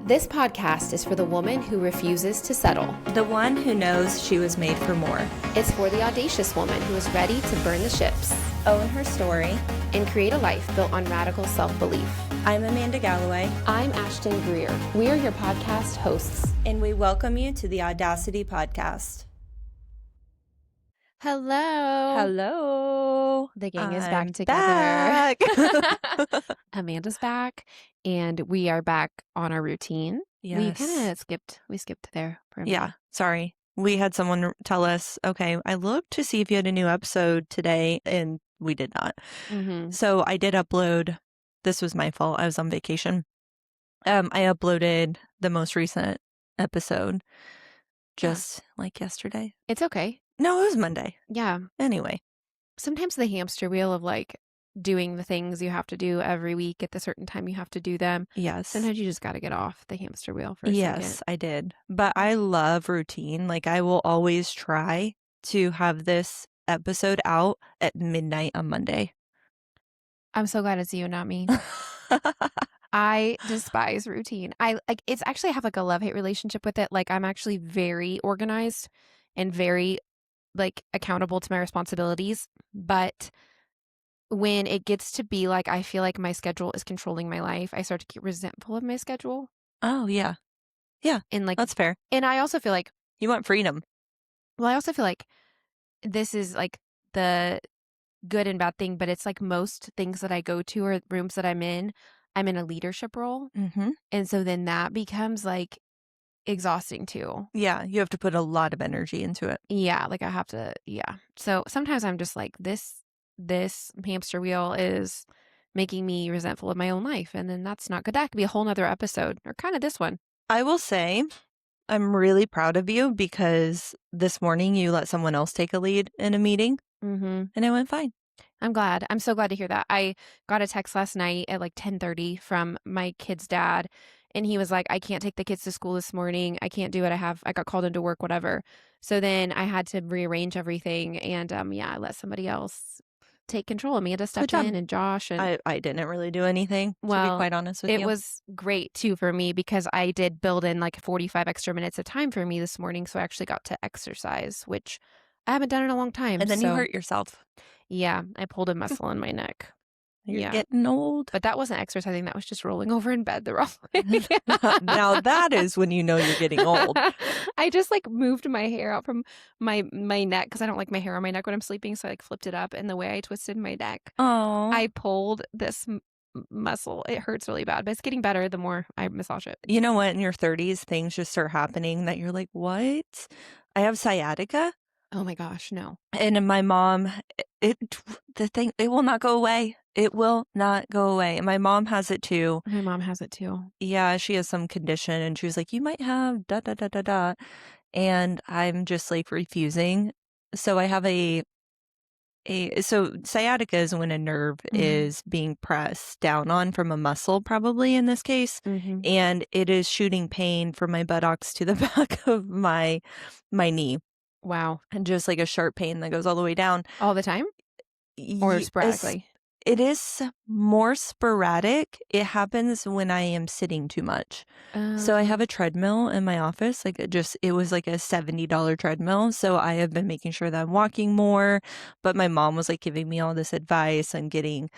This podcast is for the woman who refuses to settle. The one who knows she was made for more. It's for the audacious woman who is ready to burn the ships, own her story, and create a life built on radical self-belief. I'm Amanda Galloway. I'm Ashton Greer. We are your podcast hosts. And we welcome you to the Audacity podcast. Hello. Hello. The gang is back together. Back. Amanda's back, and we are back on our routine. Yes. We kind of skipped there for a minute. Yeah, sorry. We had someone tell us, okay, I looked to see if you had a new episode today, and we did not. Mm-hmm. So I did upload. This was my fault. I was on vacation. I uploaded the most recent episode just like yesterday. It's okay. No, it was Monday. Yeah. Anyway. Sometimes the hamster wheel of like doing the things you have to do every week at the certain time you have to do them. Yes. Sometimes you just got to get off the hamster wheel for a Yes, second. I did. But I love routine. Like I will always try to have this episode out at midnight on Monday. I'm so glad it's you and not me. I despise routine. It's actually I have like a love-hate relationship with it. Like I'm actually very organized and very like accountable to my responsibilities. But when it gets to be like, I feel like my schedule is controlling my life, I start to get resentful of my schedule. Oh, yeah. Yeah. And like, That's fair. and I also feel like, You want freedom. well, I also feel like this is like the good and bad thing, but it's like most things that I go to or rooms that I'm in a leadership role. Mm-hmm. And so then that becomes like exhausting too. Yeah. You have to put a lot of energy into it. Yeah. Like I have to, yeah. So sometimes I'm just like, this hamster wheel is making me resentful of my own life. And then that's not good. That could be a whole nother episode or kind of this one. I will say I'm really proud of you because this morning you let someone else take a lead in a meeting Mm-hmm. and it went fine. I'm glad. I'm so glad to hear that. I got a text last night at like 10:30 from my kid's dad. And he was like, I can't take the kids to school this morning. I can't do it. I got called into work, whatever. So then I had to rearrange everything. And I let somebody else take control. Amanda stepped in and Josh. And I didn't really do anything, to be quite honest with you. It was great too for me because I did build in like 45 extra minutes of time for me this morning. So I actually got to exercise, which I haven't done in a long time. And then you hurt yourself. Yeah, I pulled a muscle in my neck. You're getting old. But that wasn't exercising. That was just rolling over in bed the wrong way. Now that is when you know you're getting old. I just like moved my hair out from my neck because I don't like my hair on my neck when I'm sleeping. So I like flipped it up. And the way I twisted my neck, I pulled this muscle. It hurts really bad, but it's getting better the more I massage it. You know what? In your 30s, things just start happening that you're like, what? I have sciatica. Oh my gosh, no. And my mom, it will not go away. It will not go away. And my mom has it too. My mom has it too. Yeah, she has some condition and she was like, you might have da da da da da. And I'm just like refusing. So I have so sciatica is when a nerve is being pressed down on from a muscle, probably in this case. Mm-hmm. And it is shooting pain from my buttocks to the back of my knee. Wow. And just like a sharp pain that goes all the way down. All the time? Or sporadically? It is more sporadic. It happens when I am sitting too much. So I have a treadmill in my office. Like it was like a $70 treadmill. So I have been making sure that I'm walking more. But my mom was like giving me all this advice on getting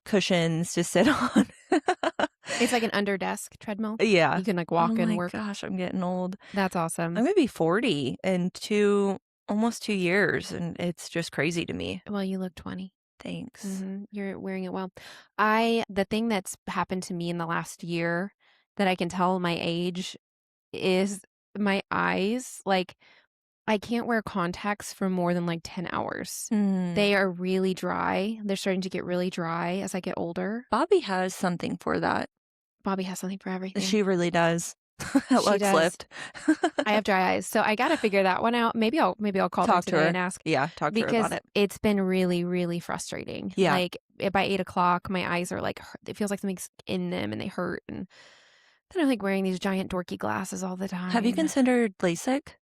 cushions to sit on. It's like an under desk treadmill. Yeah. You can like walk and work. Oh my gosh, I'm getting old. That's awesome. I'm going to be 40 in almost 2 years. And it's just crazy to me. Well, you look 20. Thanks. Mm-hmm. You're wearing it well. The thing that's happened to me in the last year that I can tell my age is my eyes. Like I can't wear contacts for more than like 10 hours. They are really dry. They're starting to get really dry as I get older. Bobby has something for that. Bobby has something for everything. She really does. She does. Lift. I have dry eyes, so I got to figure that one out. Maybe I'll call her today and ask. Yeah, talk to her about it. It's been really, really frustrating. Yeah, like by 8 o'clock, my eyes are like it feels like something's in them and they hurt, and then I'm like wearing these giant dorky glasses all the time. Have you considered LASIK?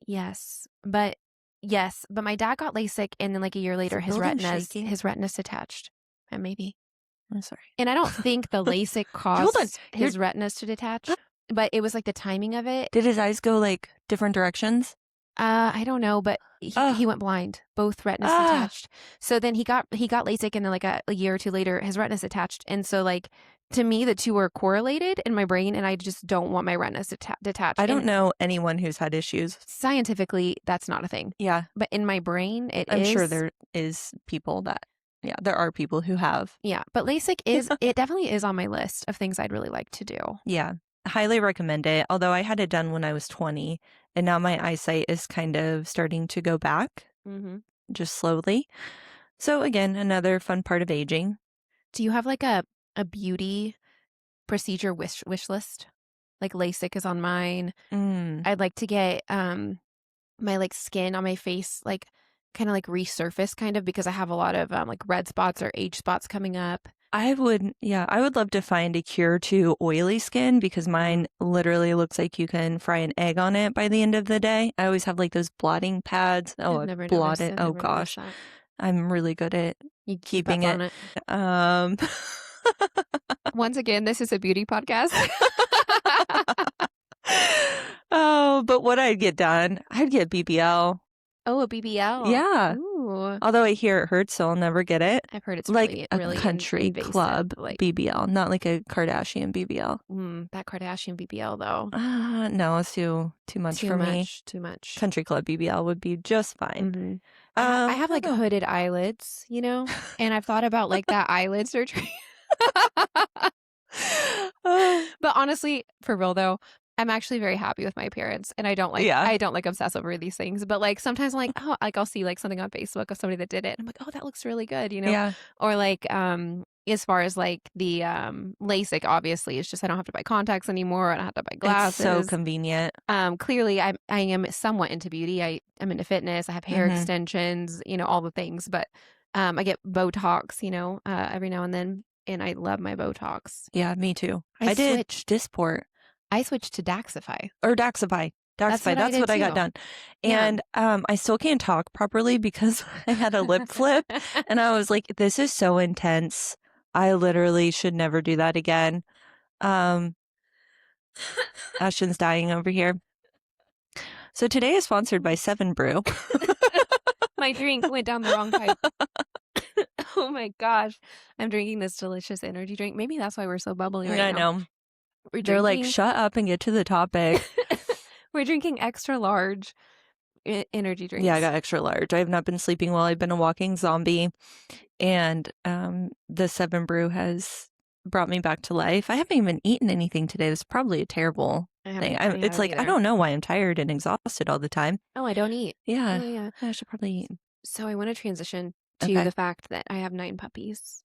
Yes, but my dad got LASIK, and then like a year later, his retina's detached, and maybe I'm sorry. And I don't think the LASIK Hold on. caused his retinas to detach, but it was like the timing of it. Did his eyes go like different directions? I don't know, but he went blind. Both retinas detached. So then he got LASIK, and then like a year or two later, his retinas detached. And so like to me, the two are correlated in my brain, and I just don't want my retinas detached. I don't know anyone who's had issues. Scientifically, that's not a thing. Yeah. But in my brain, it I'm is. sure there is people that, yeah, there are people who have. Yeah, but LASIK it definitely is on my list of things I'd really like to do. Yeah. Highly recommend it. Although I had it done when I was 20, and now my eyesight is kind of starting to go back, just slowly. So again, another fun part of aging. Do you have like a beauty procedure wish list? Like LASIK is on mine. I'd like to get my like skin on my face like kind of like resurface kind of, because I have a lot of like red spots or age spots coming up. I would love to find a cure to oily skin, because mine literally looks like you can fry an egg on it by the end of the day. I always have like those blotting pads. Oh, I've never blot noticed. it. Oh gosh. I'm really good at You keeping it. Once again, this is a beauty podcast. Oh, but what I'd get done, I'd get BBL. Oh, a BBL. Yeah. Ooh. Although I hear it hurts, so I'll never get it. I've heard it's like really, a really country invasive, club like BBL, not like a Kardashian BBL. That Kardashian BBL though. No, it's too much for me. Too much. Country club BBL would be just fine. I have like hooded eyelids, you know, and I've thought about like that eyelid surgery. But honestly, for real though, I'm actually very happy with my appearance, and I don't like obsess over these things. But like sometimes I'm like, oh, like I'll see like something on Facebook of somebody that did it, and I'm like, oh, that looks really good, you know? Yeah. Or like as far as like the LASIK, obviously, it's just I don't have to buy contacts anymore. I don't have to buy glasses. It's so convenient. Clearly, I am somewhat into beauty. I'm into fitness. I have hair extensions, you know, all the things. But I get Botox, you know, every now and then, and I love my Botox. Yeah, me too. I did Dysport. I switched to Daxify. Or Daxify. That's what I got done. And I still can't talk properly because I had a lip flip, and I was like, this is so intense. I literally should never do that again. Ashton's dying over here. So today is sponsored by 7 Brew. My drink went down the wrong pipe. Oh my gosh. I'm drinking this delicious energy drink. Maybe that's why we're so bubbly right now. I know. They're like, shut up and get to the topic. We're drinking extra large energy drinks. Yeah, I got extra large. I have not been sleeping well. I've been a walking zombie. And the 7 Brew has brought me back to life. I haven't even eaten anything today. This is probably a terrible thing. It's like, I don't know why I'm tired and exhausted all the time. Oh, I don't eat. Yeah. I should probably eat. So I want to transition to the fact that I have 9 puppies.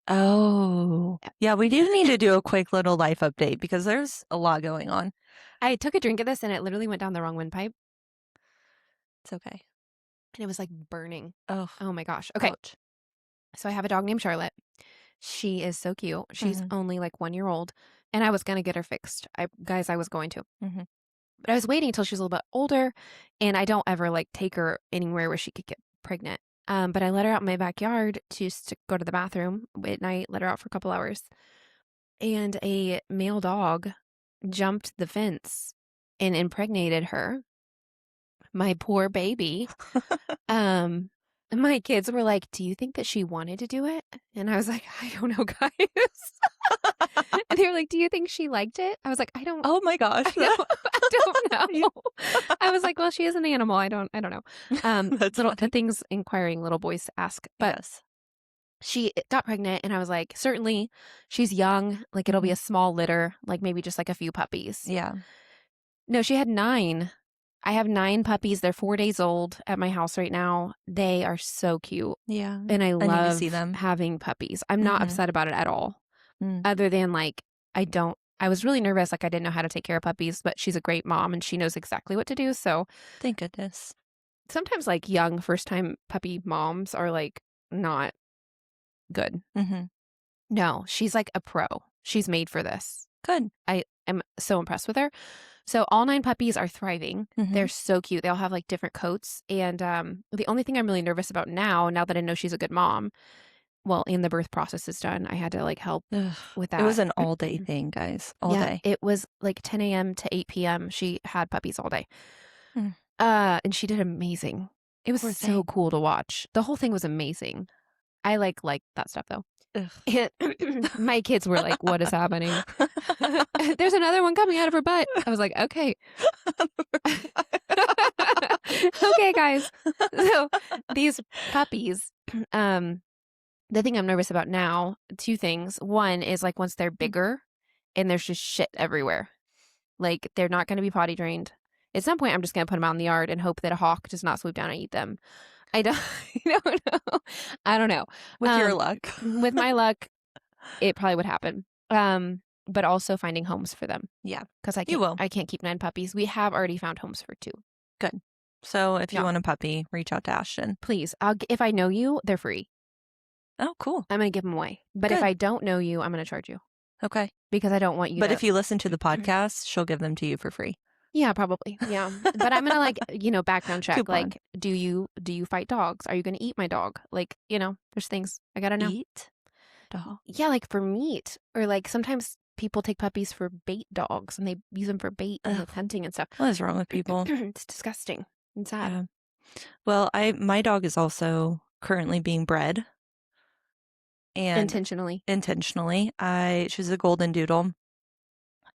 Oh. Yeah, we do need to do a quick little life update because there's a lot going on. I took a drink of this and it literally went down the wrong windpipe. It's okay. And it was like burning. Oh my gosh. Okay. Ouch. So I have a dog named Charlotte. She is so cute. She's only like 1 year old. And I was going to get her fixed. I was going to. But I was waiting until she was a little bit older. And I don't ever like take her anywhere where she could get pregnant. But I let her out in my backyard to go to the bathroom at night, let her out for a couple hours. And a male dog jumped the fence and impregnated her. My poor baby. My kids were like, do you think that she wanted to do it? And I was like, I don't know, guys. And they were like, do you think she liked it? I was like, I don't. Oh my gosh. I don't know. I was like, well, she is an animal. I don't know. The things inquiring little boys ask. But yes. She got pregnant, and I was like, certainly she's young. Like it'll be a small litter, like maybe just like a few puppies. Yeah. No, she had 9. I have 9 puppies. They're 4 days old at my house right now. They are so cute. Yeah. And I love need to see them. having puppies. I'm not upset about it at all. Other than like, I was really nervous. Like I didn't know how to take care of puppies, but she's a great mom and she knows exactly what to do. So thank goodness. Sometimes like young first time puppy moms are like not good. No, she's like a pro. She's made for this. Good. I am so impressed with her. So all 9 puppies are thriving. They're so cute. They all have like different coats. And the only thing I'm really nervous about now that I know she's a good mom, well, and the birth process is done. I had to like help Ugh. with It was that. an all-day thing, guys. All Yeah, day. it was like 10 a.m. to 8 p.m. She had puppies all day. Mm. And she did amazing. It was Poor so thing. cool to watch. The whole thing was amazing. I like that stuff though. Ugh. My kids were like, "What is happening?" There's another one coming out of her butt. I was like, "Okay." Okay, guys. So these puppies, the thing I'm nervous about now, two things. One is like once they're bigger and there's just shit everywhere. Like they're not going to be potty trained. At some point, I'm just going to put them out in the yard and hope that a hawk does not swoop down and eat them. I don't, I don't know. I don't know. With your luck. With my luck, it probably would happen. But also finding homes for them. Yeah. Because You will. I can't keep 9 puppies. We have already found homes for 2. Good. So if you Yeah. want a puppy, reach out to Ashton. Please. If I know you, they're free. Oh, cool. I'm going to give them away. But if Good. I don't know you, I'm going to charge you. Okay. Because I don't want you But to. if you listen to the podcast, she'll give them to you for free. Yeah, probably. Yeah. But I'm going to background check. Coupon. Like, do you fight dogs? Are you going to eat my dog? Like, there's things I got to know. Eat dog. Yeah, like for meat. Or like sometimes people take puppies for bait dogs and they use them for bait and like hunting and stuff. What is wrong with people? It's disgusting. It's sad. Yeah. Well, my dog is also currently being bred. And Intentionally. She's a golden doodle.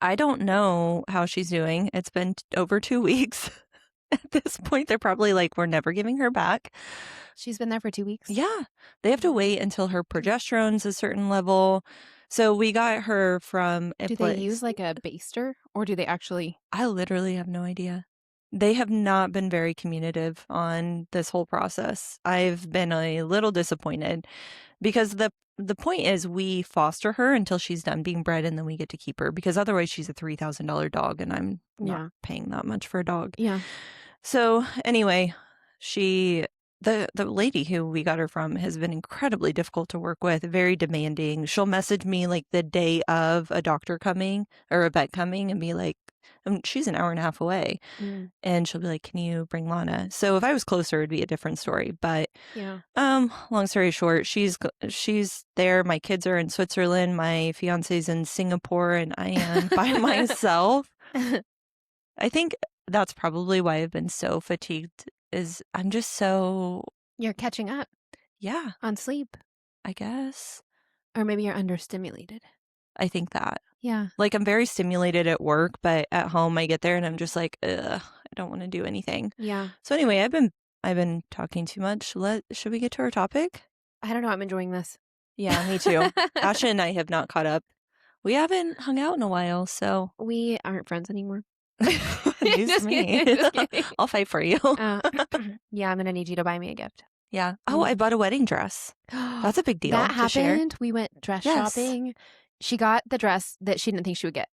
I don't know how she's doing. It's been over 2 weeks. At this point, they're probably like, we're never giving her back. She's been there for 2 weeks? Yeah. They have to wait until her progesterone's a certain level. So we got her from a Do place. they use like a baster or do they actually? I literally have no idea. They have not been very communicative on this whole process. I've been a little disappointed because the point is we foster her until she's done being bred and then we get to keep her because otherwise she's a $3,000 dog and I'm not paying that much for a dog. Yeah. So anyway, the lady who we got her from has been incredibly difficult to work with, very demanding. She'll message me like the day of a doctor coming or a vet coming and be like, she's an hour and a half away. And she'll be like, can you bring Lana? So if I was closer, it'd be a different story. But yeah. Long story short, she's there. My kids are in Switzerland. My fiance's in Singapore and I am by myself. I think that's probably why I've been so fatigued is I'm just so... You're catching up. Yeah. On sleep. I guess. Or maybe you're understimulated. I think that. Yeah. Like I'm very stimulated at work, but at home I get there and I'm just like, ugh, I don't want to do anything. Yeah. So anyway, I've been talking too much. Should we get to our topic? I don't know. I'm enjoying this. Yeah, me too. Ashton and I have not caught up. We haven't hung out in a while, so. We aren't friends anymore. News to me. I'll fight for you. Yeah, I'm going to need you to buy me a gift. Yeah. Oh, I bought a wedding dress. That's a big deal. That to happened. Share. We went dress shopping. She got the dress that she didn't think she would get.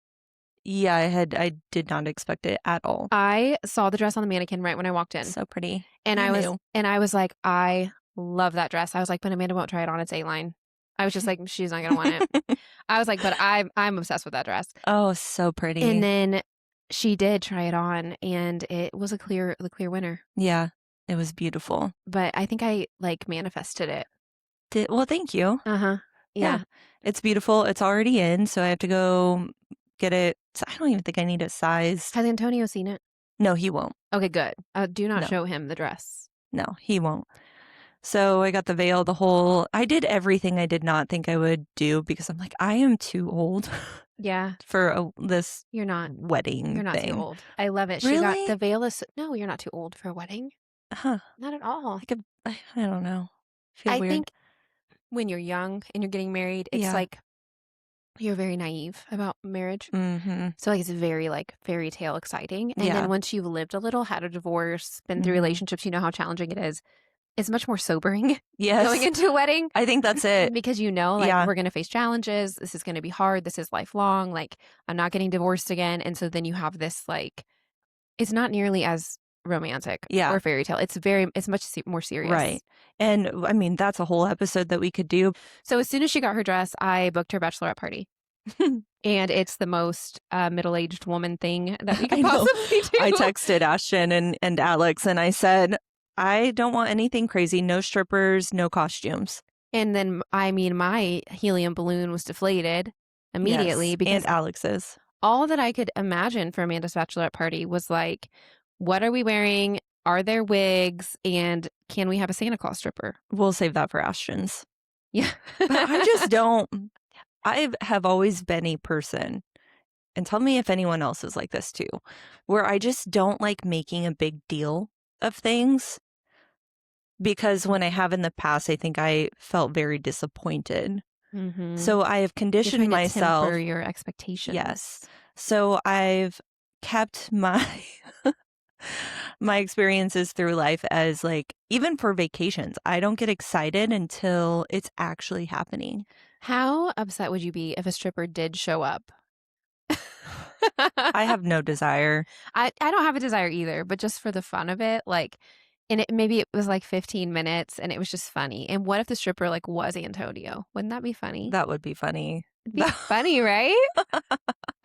Yeah, I did not expect it at all. I saw the dress on the mannequin right when I walked in. So pretty. And I was like, I love that dress. I was like, but Amanda won't try it on. It's A-line. I was just like, she's not going to want it. I was like, but I'm obsessed with that dress. Oh, so pretty. And then she did try it on and it was the clear winner. Yeah, it was beautiful. But I think I like manifested it. Well, thank you. Uh-huh. Yeah. It's beautiful. It's already in, so I have to go get it. I don't even think I need it sized. Has Antonio seen it? No, he won't. Okay, good. Do not show him the dress. No, he won't. So I got the veil, I did everything I did not think I would do because I'm like, I am too old. Yeah. For this You're not wedding You're not thing. too old. I love it. Really? She got the veil is no, you're not too old for a wedding. Huh. Not at all. I don't know. I think when you're young and you're getting married, it's like you're very naive about marriage. Mm-hmm. So like it's very like fairy tale exciting. And then once you've lived a little, had a divorce, been through relationships, you know how challenging it is. It's much more sobering going into a wedding. I think that's it. Because we're going to face challenges. This is going to be hard. This is lifelong. Like I'm not getting divorced again. And so then you have this like, it's not nearly as romantic or fairy tale. It's much more serious. Right. And I mean, that's a whole episode that we could do. So as soon as she got her dress, I booked her bachelorette party. And it's the most middle-aged woman thing that we could possibly do. I texted Ashton and Alex and I said, I don't want anything crazy. No strippers, no costumes. And then, I mean, my helium balloon was deflated Yes, immediately and because Alex's. all that I could imagine for Amanda's bachelorette party was like, what are we wearing? Are there wigs? And can we have a Santa Claus stripper? We'll save that for Ashton's. Yeah. But I just don't. I have always been a person, and tell me if anyone else is like this too, where I just don't like making a big deal of things because when I have in the past, I think I felt very disappointed. Mhm. So I have You're conditioned trying to temper myself. your Yes. expectations. So I've kept my my experiences through life as like even for vacations, I don't get excited until it's actually happening. How upset would you be if a stripper did show up? I have no desire. I don't have a desire either, but just for the fun of it, like, and maybe it was like 15 minutes and it was just funny. And what if the stripper like was Antonio? Wouldn't that be funny? That would be funny. It'd be funny, right?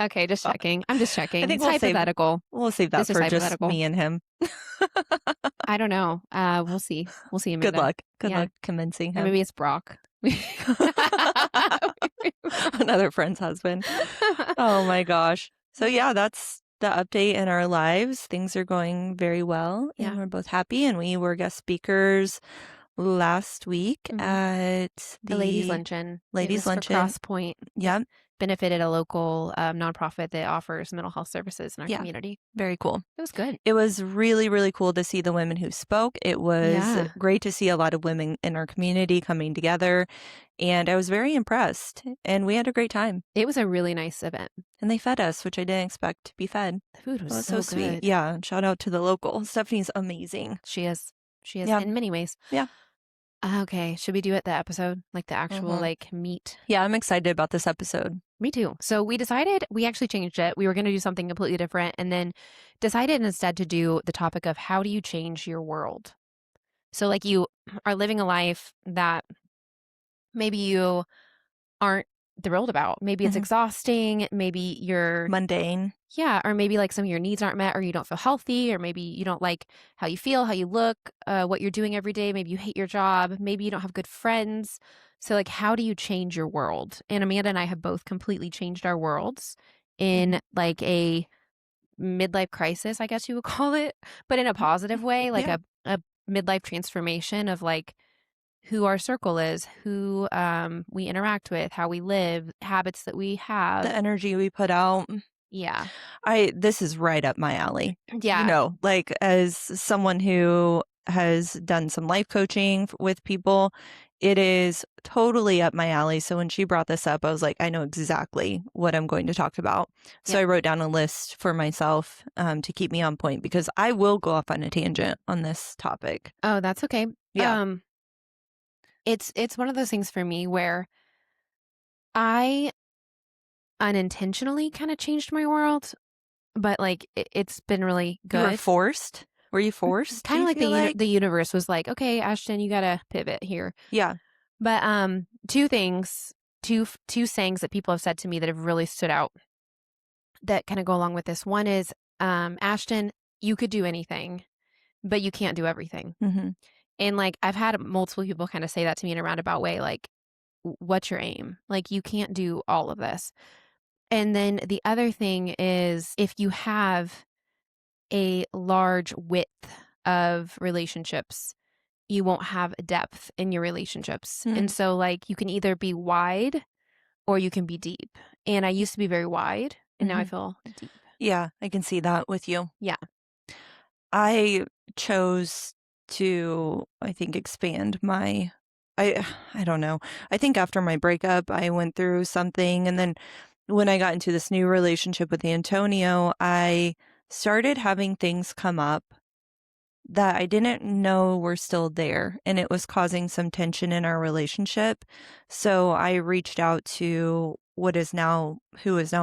Okay, just checking. I'm just I checking. think It's hypothetical. we'll save that This is for just hypothetical. me and him. I don't know. We'll see. We'll see, Good Amanda. luck. Good Yeah. luck convincing Or him. maybe it's Brock. Another friend's husband. Oh my gosh. So yeah, that's the update in our lives. Things are going very well and Yeah. we're both happy, and we were guest speakers last week Mhm. at The ladies' the luncheon. It ladies was for luncheon. Crosspoint. It Yep. benefited a local nonprofit that offers mental health services in our Yeah. community. Very cool. It was good. It was really, really cool to see the women who spoke. It was Yeah. great to see a lot of women in our community coming together, and I was very impressed, and we had a great time. It was a really nice event. And they fed us, which I didn't expect to be fed. The food It was was so so sweet. good. Yeah, and shout out to the local. Stephanie's amazing. She is. She is Yeah, in many ways. yeah. Okay, should we do it the episode? Like the actual Mhm. like meat? Yeah, I'm excited about this episode. Me too. So we decided we actually changed it. We were going to do something completely different and then decided instead to do the topic of how do you change your world? So like you are living a life that maybe you aren't thrilled about. Maybe it's Mhm. exhausting. Maybe you're, Mundane. yeah, or maybe like some of your needs aren't met, or you don't feel healthy, or maybe you don't like how you feel, how you look, what you're doing every day. Maybe you hate your job. Maybe you don't have good friends. So, like, how do you change your world? And Amanda and I have both completely changed our worlds Mhm. in like a midlife crisis, I guess you would call it, but in a positive way, like Yeah, a midlife transformation of like who our circle is, who we interact with, how we live, habits that we the have. energy we put out. Yeah. This is right up my alley. Yeah. Like as someone who has done some life coaching with people, it is totally up my alley. So when she brought this up, I was like, I know exactly what I'm going to talk about. So Yep. I wrote down a list for myself to keep me on point because I will go off on a tangent on this topic. Oh, that's okay. Yeah. It's one of those things for me where I unintentionally kind of changed my world, but like it's been really You were good. forced? Were you forced? Do Kind of you like feel like? the universe was like, okay, Ashton, you gotta pivot here. Yeah. But two things, two sayings that people have said to me that have really stood out that kind of go along with this. One is, Ashton, you could do anything, but you can't do everything. Hmm. And like I've had multiple people kind of say that to me in a roundabout way, like, what's your aim? Like you can't do all of this. And then the other thing is if you have a large width of relationships, you won't have depth in your relationships. And Mm. so like you can either be wide or you can be deep. And I used to be very wide and now I Hmm. feel deep. Yeah, I can see that with you. Yeah. I chose to, I think, expand my I don't know. I think after my breakup, I went through something, and then when I got into this new relationship with Antonio, I started having things come up that I didn't know were still there, and it was causing some tension in our relationship. So I reached out to who is now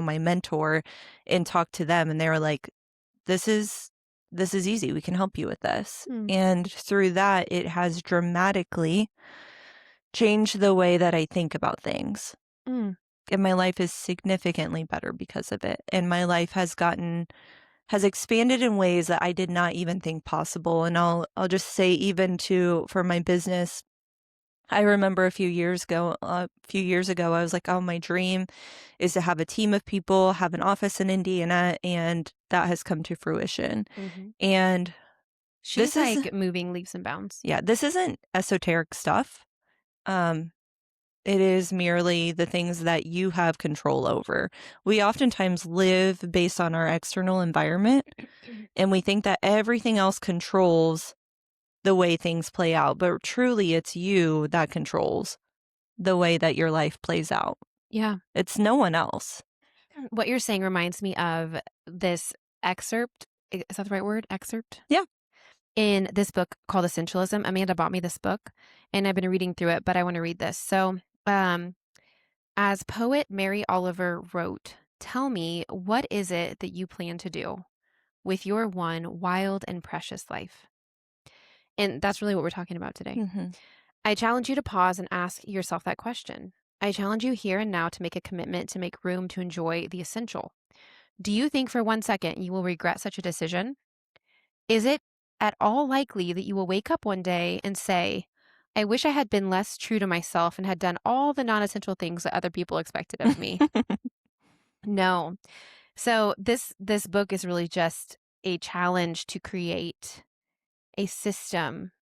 my mentor, and talked to them, and they were like, this is easy. We can help you with this. Mm, And through that, it has dramatically changed the way that I think about things. mm, And my life is significantly better because of it. And my life has expanded in ways that I did not even think possible. And I'll just say even to for my business, I remember a few years ago, I was like, "Oh, my dream is to have a team of people, have an office in Indiana," and that has come to fruition. Mhm. And She's, this is like, moving leaps and bounds. yeah, this isn't esoteric stuff. Um, it is merely the things that you have control over. We oftentimes live based on our external environment, and we think that everything else controls the way things play out, but truly it's you that controls the way that your life plays out. Yeah. It's no one else. What you're saying reminds me of this excerpt. Is that the right word? Excerpt? Yeah. In this book called Essentialism. Amanda bought me this book and I've been reading through it, but I want to read this. So, as poet Mary Oliver wrote, tell me, what is it that you plan to do with your one wild and precious life? And that's really what we're talking about today. Mhm. I challenge you to pause and ask yourself that question. I challenge you here and now to make a commitment to make room to enjoy the essential. Do you think for 1 second you will regret such a decision? Is it at all likely that you will wake up one day and say, I wish I had been less true to myself and had done all the non essential things that other people expected of me? No. So this book is really just a challenge to create a system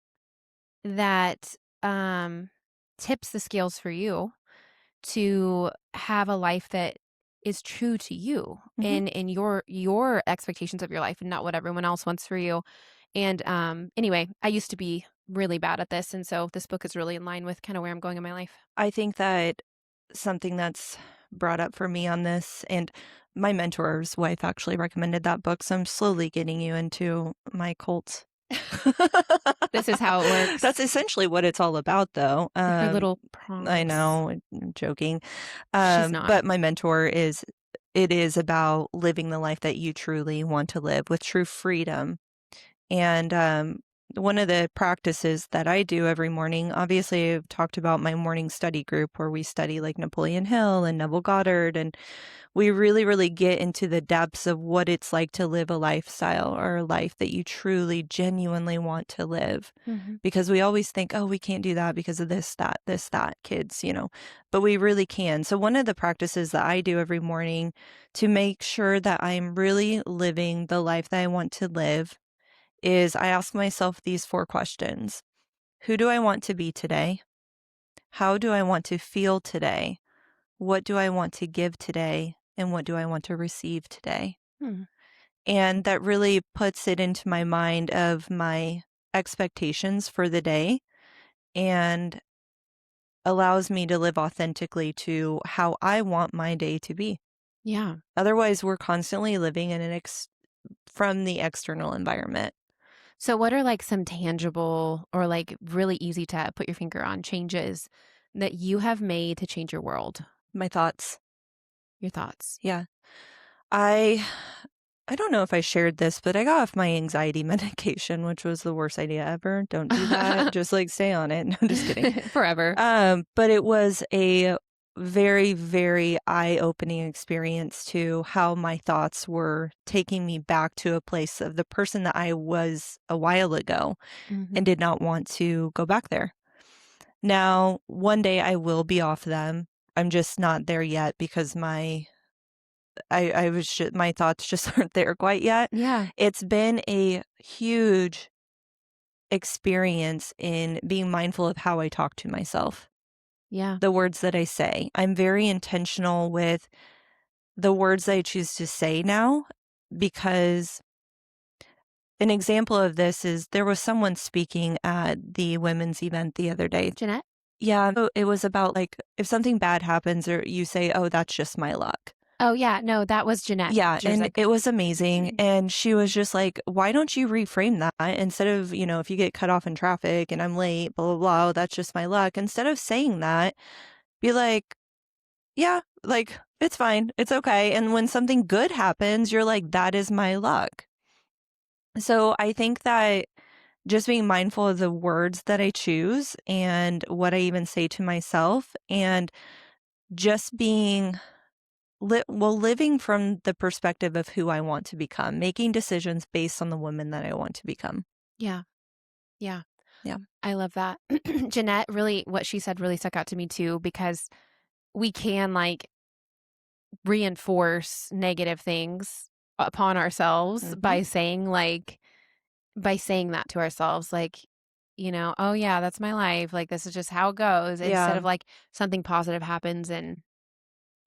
that tips the scales for you to have a life that is true to you Mhm. in your expectations of your life and not what everyone else wants for you. And anyway, I used to be really bad at this, and so this book is really in line with kind of where I'm going in my life. I think that something that's brought up for me on this, and my mentor's wife actually recommended that book, so I'm slowly getting you into my cult. This is how it That's works. essentially what it's all about, though. Her little I prompts. know, I'm joking. She's not. But my mentor is it is about living the life that you truly want to live with true freedom. And one of the practices that I do every morning, obviously, I've talked about my morning study group where we study like Napoleon Hill and Neville Goddard. And we really, really get into the depths of what it's like to live a lifestyle or a life that you truly, genuinely want to live. Mhm. Because we always think, oh, we can't do that because of this, that, kids, but we really can. So, one of the practices that I do every morning to make sure that I'm really living the life that I want to live is I ask myself these 4 questions. Who do I want to be today? How do I want to feel today? What do I want to give today? And what do I want to receive today? Hmm. And that really puts it into my mind of my expectations for the day and allows me to live authentically to how I want my day to be. Yeah. Otherwise, we're constantly living in from the external environment. So what are like some tangible or like really easy to put your finger on changes that you have made to change your world? My thoughts. Your thoughts? Yeah. I I don't know if I shared this, but I got off my anxiety medication, which was the worst idea ever. Don't do that. Just like stay on it. No, I'm just kidding. Forever. But it was a very, very eye-opening experience to how my thoughts were taking me back to a place of the person that I was a while ago and Mhm. did not want to go back there. Now, one day I will be off them. I'm just not there yet because I was just my thoughts just aren't there quite yet. Yeah. It's been a huge experience in being mindful of how I talk to myself, Yeah. the words that I say. I'm very intentional with the words I choose to say now because an example of this is there was someone speaking at the women's event the other day. Jeanette? Yeah, so it was about like if something bad happens or you say, "Oh, that's just my luck." Oh, yeah. No, that was Jeanette Yeah, and Jerzek. it was amazing, and she was just like, "Why don't you reframe that instead of, if you get cut off in traffic and I'm late, blah, blah, blah, oh, that's just my luck." Instead of saying that, be like, "Yeah, like, it's fine. It's okay." And when something good happens, you're like, "That is my luck." So I think that just being mindful of the words that I choose and what I even say to myself and just being living from the perspective of who I want to become, making decisions based on the woman that I want to become. Yeah. Yeah. Yeah. I love that. Jeanette, really, what she said really stuck out to me too, because we can like reinforce negative things upon ourselves Mhm. by saying that to ourselves, like, oh yeah, that's my life. Like this is just how it goes. Instead Yeah. of like something positive happens and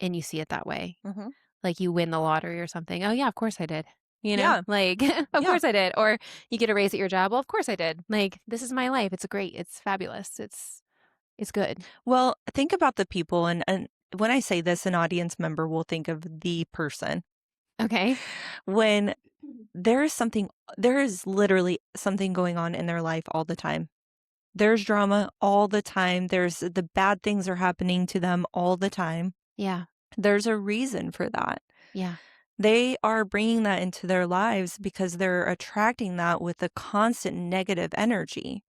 you see it that way. Mhm. Like you win the lottery or something. Oh yeah, of course I did. Yeah. Like of Yeah. course I did. Or you get a raise at your job. Well, of course I did. Like this is my life. It's great. It's fabulous. It's good. Well, think about the people, and when I say this, an audience member will think of the person. Okay. When there is literally something going on in their life all the time. There's drama all the time. The bad things are happening to them all the time. Yeah. There's a reason for that. Yeah. They are bringing that into their lives because they're attracting that with a constant negative energy.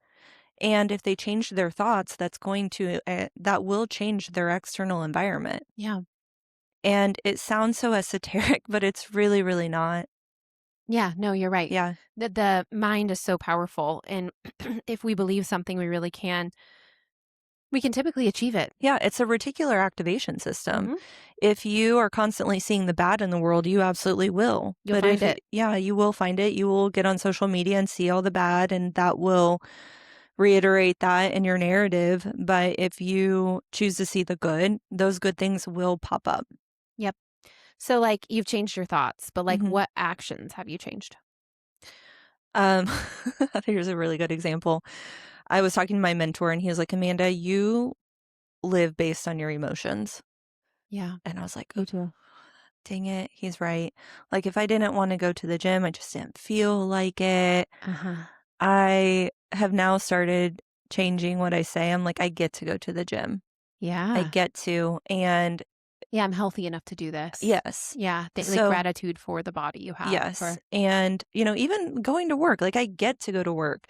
And if they change their thoughts, that will change their external environment. Yeah. And it sounds so esoteric, but it's really, really not. Yeah. No, you're right. Yeah. The mind is so powerful. And if we believe something, we can typically achieve it. Yeah, it's a reticular activation system. Hmm. If you are constantly seeing the bad in the world, you absolutely will. You'll But find it. yeah, you will find it. You will get on social media and see all the bad, and that will reiterate that in your narrative. But if you choose to see the good, those good things will pop up. Yep. So like you've changed your thoughts, but like Hmm. what actions have you changed? Um, here's a really good example. I was talking to my mentor, and he was like, Amanda, you live based on your emotions. Yeah. And I was like, You too. dang it, he's right. Like, if I didn't wanna go to the gym, I just didn't feel like it. Uh-huh. I have now started changing what I say. I'm like, "I get to go to the gym. I Yeah. get to," and Yeah, I'm healthy enough to do this. yes. Yeah, like So gratitude for the body you have yes, for and, even going to work, like, I get to go to work.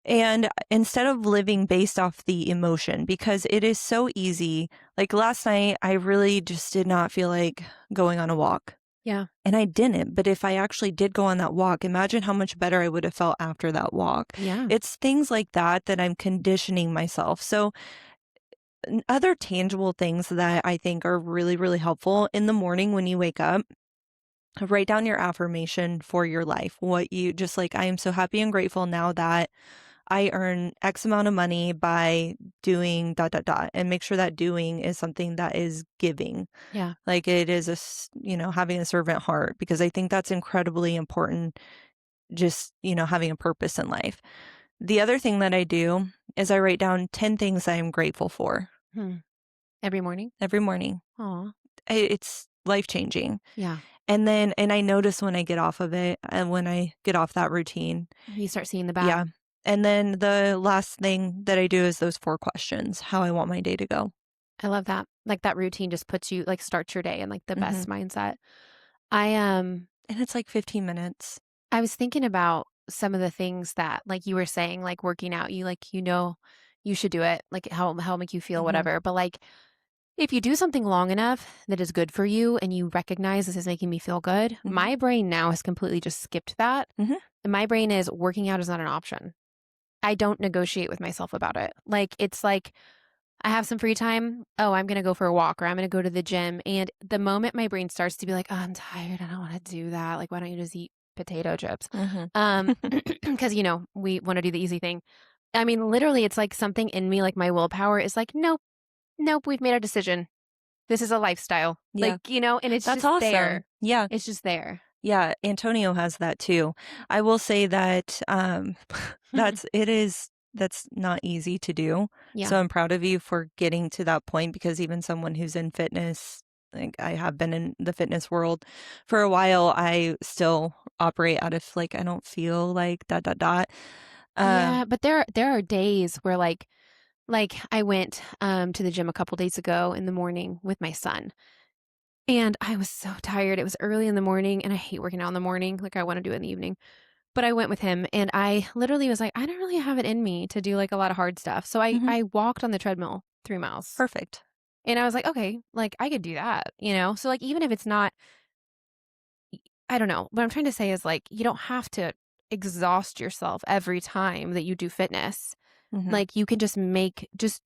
And instead of living based off the emotion, because it is so easy. Like, last night, I really just did not feel like going on a walk. Yeah. And I didn't, but if I actually did go on that walk, imagine how much better I would have felt after that walk. Yeah. It's things like that that I'm conditioning myself. So, other tangible things that I think are really, really helpful in the morning when you wake up, write down your affirmation for your life. What you just like, I am so happy and grateful now that I earn X amount of money by doing dot, dot, dot, and make sure that doing is something that is giving. Yeah. Like it is having a servant heart, because I think that's incredibly important, just, having a purpose in life. The other thing that I do is I write down 10 things I am grateful for Hmm. Every morning? every morning. Aw. It's life changing. Yeah. And I notice when I get off of it and when I get off that routine. You start seeing the bad. Yeah. And then the last thing that I do is those 4 questions, how I want my day to go. I love that. Like that routine just puts you like starts your day in like the Hmm. best mindset. I And it's like 15 minutes. I was thinking about some of the things that like you were saying, like working out, you should do it, like how it make you feel, Hmm. whatever. But like if you do something long enough that is good for you and you recognize this is making me feel good, Hmm. my brain now has completely just skipped that. Hmm. And my brain is working out is not an option. I don't negotiate with myself about it. Like, it's like I have some free time. Oh, I'm going to go for a walk or I'm going to go to the gym. And the moment my brain starts to be like, oh, I'm tired. I don't want to do that. Like, why don't you just eat potato chips? Hmm. Because, we want to do the easy thing. I mean, literally, it's like something in me, like my willpower is like, nope, nope, we've made our decision. This is a lifestyle. Yeah. Like, and it's That's just awesome. there. Yeah. It's just there. Yeah. Antonio has that too. I will say that that's not easy to do. Yeah. So I'm proud of you for getting to that point, because even someone who's in fitness, like I have been in the fitness world for a while, I still operate out of like, I don't feel like dot, dot, dot. Yeah. But there are days where like I went to the gym a couple days ago in the morning with my son. And I was so tired. It was early in the morning and I hate working out in the morning. Like I want to do it in the evening. But I went with him and I literally was like, I don't really have it in me to do like a lot of hard stuff. So I Mhm. I walked on the treadmill 3 miles. Perfect. And I was like, okay, like I could do that. So like even if it's not I don't know. What I'm trying to say is like you don't have to exhaust yourself every time that you do fitness. Mhm. Like, you can just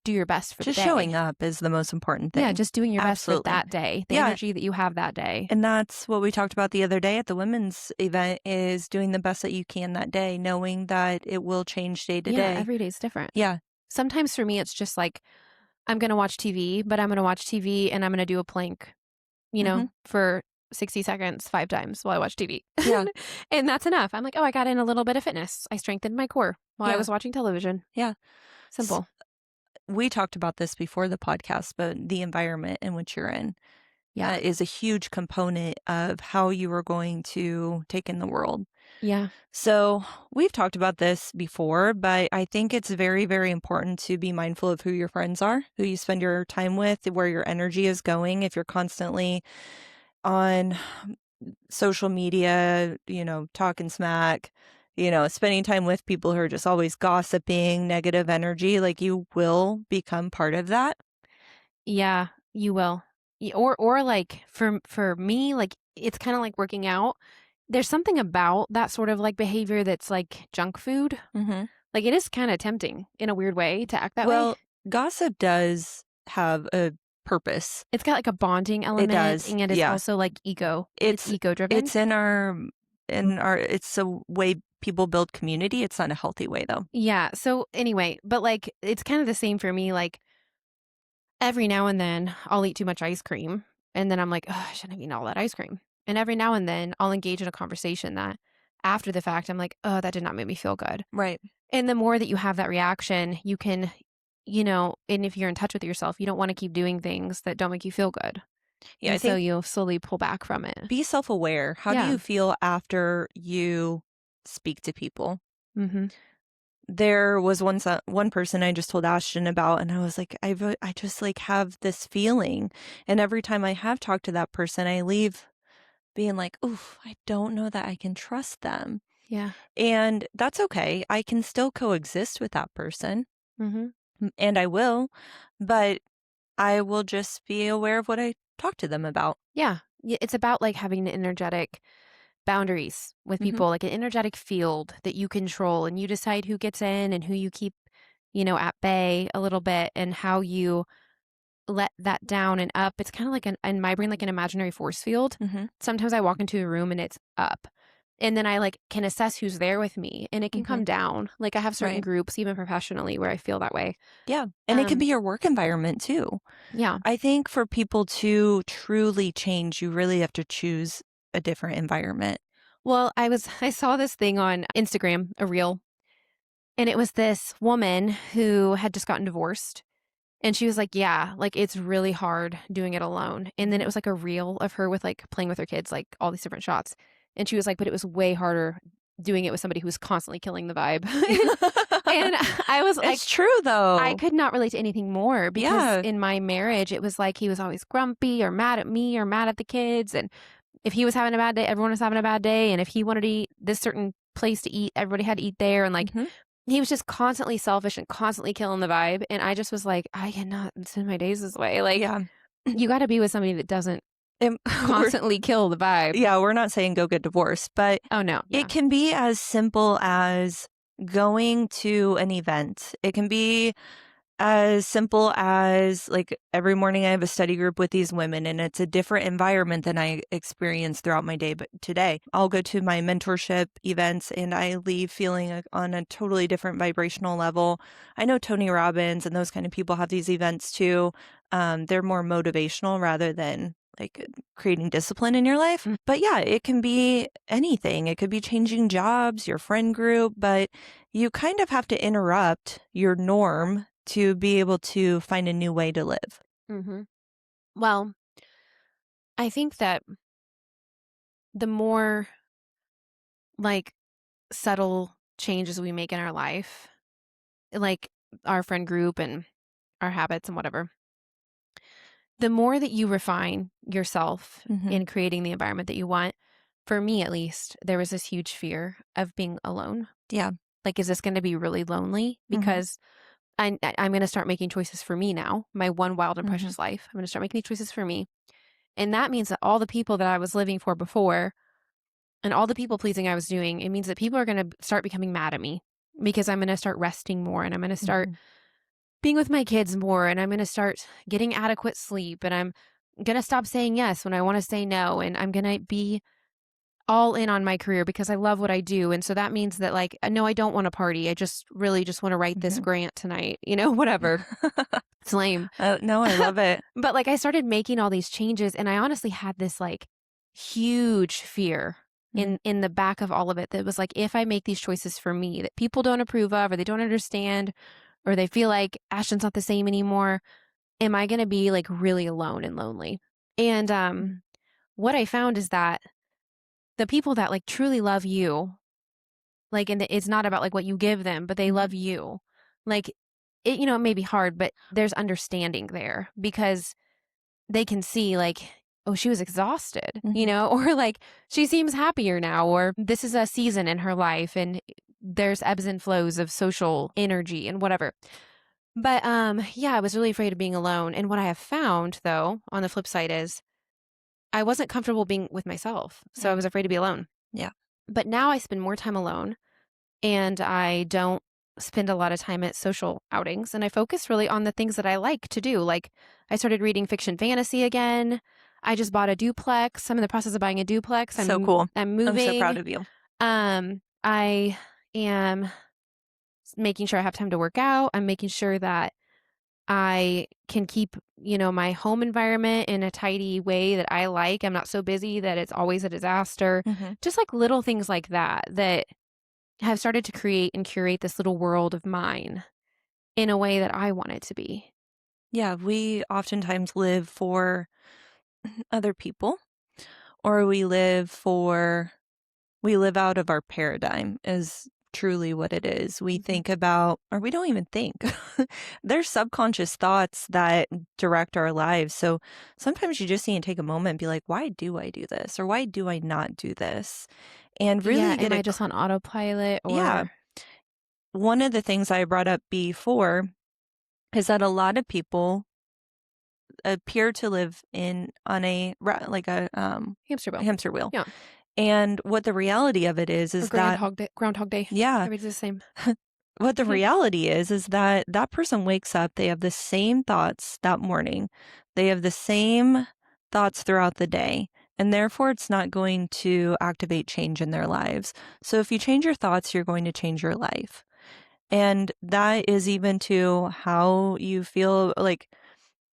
do your best for the Just day. showing up is the most important Yeah, thing. just doing your best for Absolutely. that day, the Yeah, energy that you have that day. and that's what we talked about the other day at the women's event is doing the best that you can that day, knowing that it will change day to Yeah, day. every day's different. Yeah. Sometimes for me, it's just like, I'm gonna watch TV, but I'm gonna watch TV and I'm gonna do a plank, Mhm. for 60 seconds 5 times while I watch TV. Yeah. And that's enough. I'm like, "Oh, I got in a little bit of fitness. I strengthened my core while I Yeah. was watching television." Yeah. S Simple. we talked about this before the podcast, but the environment in which you're in, Yeah. is a huge component of how you are going to take in the world. Yeah. So, we've talked about this before, but I think it's very, very important to be mindful of who your friends are, who you spend your time with, where your energy is going. If you're constantly on social media, talking smack, spending time with people who are just always gossiping, negative energy, like you will become part of that. Yeah, you will. Or like for me, like it's kind of like working out. There's something about that sort of like behavior that's like junk food. Hmm. Like it is kind of tempting in a weird way to act that way. Well, gossip does have a purpose. It's got like a bonding It element does. and it is Yeah. also like ego. It's It's ego driven. it's in our it's a way people build community. It's not a healthy way though. Yeah. So anyway, but like it's kind of the same for me. Like every now and then I'll eat too much ice cream and then I'm like, oh, I shouldn't have eaten all that ice cream. And every now and then I'll engage in a conversation that after the fact, I'm like, oh, that did not make me feel good. Right. And the more that you have that reaction, you can, and if you're in touch with yourself, you don't want to keep doing things that don't make you feel good. Yeah, I And so think you'll slowly pull back from it. be self-aware. How do Yeah. you feel after you speak to people? Mm-hmm. There was one person I just told Ashton about, and I was like, I just like have this feeling, and every time I have talked to that person, I leave being like, "Oof, I don't know that I can trust them," Yeah. and that's okay. I can still coexist with that person, Mm-hmm. and I will, but I will just be aware of what I talk to them about. Yeah. It's about like having an energetic boundaries with Hmm. people, like an energetic field that you control and you decide who gets in and who you keep, at bay a little bit and how you let that down and up. It's kind of like in my brain, like an imaginary force field. Hmm. Sometimes I walk into a room and it's up. And then I like can assess who's there with me and it can Hmm. come down. Like I have certain Right. groups, even professionally, where I feel that way. Yeah, and it could Um, be your work environment too. yeah. I think for people to truly change, you really have to choose a different environment. Well, I saw this thing on Instagram, a reel, and it was this woman who had just gotten divorced. And she was like, yeah, like it's really hard doing it alone. And then it Mhm. was like a reel of her with like playing with her kids, like all these different shots. And she was like, but it was way harder doing it with somebody who was constantly killing the vibe. And I was like, It's true I though. could not relate to anything more because Yeah. in my marriage, it was like he was always grumpy or mad at me or mad at the kids. And if he was having a bad day, everyone was having a bad day. And if he wanted to eat this certain place to eat, everybody had to eat there. And like, Mhm. he was just constantly selfish and constantly killing the vibe, and I just was like, "I cannot spend my days this way." Like, Yeah. you gotta be with somebody that doesn't And we're constantly kill the vibe. yeah, we're not saying go get divorced, but Oh, no. it Yeah. can be as simple as going to an event. It can be as simple as like every morning I have a study group with these women and it's a different environment than I experience throughout my day. But today I'll go to my mentorship events and I leave feeling on a totally different vibrational level. I know Tony Robbins and those kind of people have these events too. They're more motivational rather than like creating discipline in your life. Mm, But yeah, it can be anything. It could be changing jobs, your friend group, but you kind of have to interrupt your norm to be able to find a new way to live. mhm. Well, I think that the more, like, subtle changes we make in our life, like our friend group and our habits and whatever, the more that you refine yourself Mhm. in creating the environment that you want, for me at least, there was this huge fear of being alone. Yeah. Like, is this gonna be really lonely? Mhm. Because I'm gonna start making choices for me now, my one wild and Mhm. precious life. I'm gonna start making these choices for me. And that means that all the people that I was living for before and all the people pleasing I was doing, it means that people are gonna start becoming mad at me. because I'm going to start resting more and I'm going to start Mhm. being with my kids more and I'm going to start getting adequate sleep and I'm going to stop saying yes when I want to say no and I'm going to be all in on my career because I love what I do. And so that means that like, no, I don't want to party. I just really just want to write this Mhm. grant tonight, whatever. It's lame. No, I love it. But like I started making all these changes and I honestly had this like huge fear Mhm. in the back of all of it that was like if I make these choices for me that people don't approve of or they don't understand or they feel like Ashton's not the same anymore, am I going to be like really alone and lonely? And Mhm. what I found is that the people that like truly love you, like and it's not about like what you give them, but they Mhm. love you. Like it may be hard, but there's understanding there because they can see like, oh, she was exhausted, Mhm. or like she seems happier now, or this is a season in her life and there's ebbs and flows of social energy and whatever. But yeah, I was really afraid of being alone. And what I have found though, on the flip side is I wasn't comfortable being with myself. So I Mm. was afraid to be alone. Yeah. But now I spend more time alone and I don't spend a lot of time at social outings and I focus really on the things that I like to do. Like I started reading fiction fantasy again. I just bought a duplex. I'm in the process of buying a duplex. So I'm cool. I'm I'm so proud moving. of you. I am making sure I have time to work out. I'm making sure that I can keep, my home environment in a tidy way that I like. I'm not so busy that it's always a disaster. Mhm. Just like little things like that that have started to create and curate this little world of mine in a way that I want it to be. Yeah, we oftentimes live for other people, or we live out of our paradigm is truly what it is. We Mhm. think about, or we don't even think. There's subconscious thoughts that direct our lives. So sometimes you just need to take a moment and be like, why do I do this? Or why do I not do this? And Yeah, really am I just on autopilot yeah. or One of the things I brought up before is that a lot of people appear to live on like hamster a wheel? hamster wheel. Yeah, And what the reality of it or is that Groundhog Day. yeah, Everybody's the same. what the reality is that that person wakes up, they have the same thoughts that morning. They have the same thoughts throughout the day, and therefore it's not going to activate change in their lives. So if you change your thoughts, you're going to change your life. And that is even to how you feel, like